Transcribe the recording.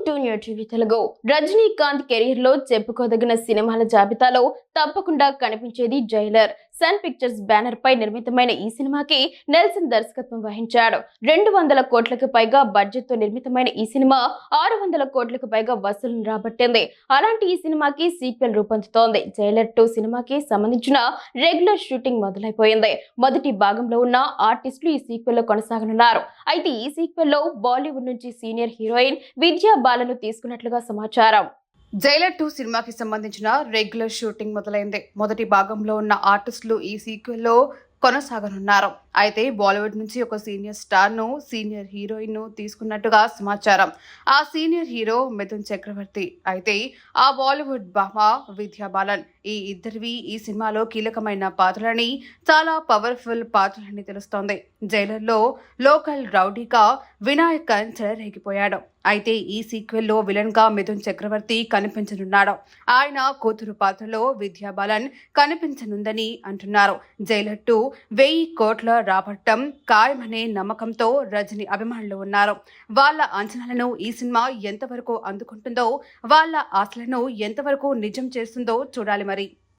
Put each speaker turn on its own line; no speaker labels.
To new TV Telugu. Rajinikanth career లో చెప్పుకోదగిన సినిమాల జాబితాలో తప్పకుండా కనిపించేది జైలర్. సన్ పిక్చర్స్ బ్యానర్ పై నిర్మితమైన ఈ సినిమాకి నెల్సన్ దర్శకత్వం వహించాడు. 200 కోట్లకు పైగా బడ్జెట్ తో నిర్మితమైన ఈ సినిమా 600 కోట్లకు పైగా వసూలు రాబట్టింది. అలాంటి ఈ సినిమాకి సీక్వెల్ రూపొందుతోంది. జైలర్ 2 సినిమాకి సంబంధించిన రెగ్యులర్ షూటింగ్ మొదలైపోయింది. మొదటి భాగంలో ఉన్న ఆర్టిస్టులు ఈ సీక్వెల్ లో కొనసాగనున్నారు. అయితే ఈ సీక్వెల్ లో బాలీవుడ్ నుంచి సీనియర్ హీరోయిన్ విద్యా బాలను తీసుకున్నట్లుగా సమాచారం.
జైలర్ 2 సినిమాకి సంబంధించిన రెగ్యులర్ షూటింగ్ మొదలైంది. మొదటి భాగంలో ఉన్న ఆర్టిస్టులు ఈ సీక్వెల్ లో కొనసాగనున్నారు. అయితే బాలీవుడ్ నుంచి ఒక సీనియర్ స్టార్ ను సీనియర్ హీరోయిన్ ను తీసుకున్నట్టుగా సమాచారం. ఆ సీనియర్ హీరో మిథున్ చక్రవర్తి. అయితే ఆ బాలీవుడ్ భామ విద్యా బాలన్. ఈ ఇద్దరివి ఈ సినిమాలో కీలకమైన పాత్రలని, చాలా పవర్ఫుల్ పాత్రలని తెలుస్తోంది. జైలర్ లో లోకల్ రౌడీగా వినాయక్ చెలరేగిపోయాడు. అయితే ఈ సీక్వెల్ లో విలన్ గా మిథున్ చక్రవర్తి కనిపించనున్నాడు. ఆయన కూతురు పాత్రలో విద్యా బాలన్ కనిపించనుందని అంటున్నారు. జైలర్ 2 1000 కోట్ల రాబట్టం ఖాయమనే నమ్మకంతో రజనీ అభిమానులు ఉన్నారు. వాళ్ళ అంచనాలను ఈ సినిమా ఎంతవరకు అందుకుంటుందో, వాళ్ళ ఆశలను ఎంతవరకు నిజం చేస్తుందో చూడాలి మరి.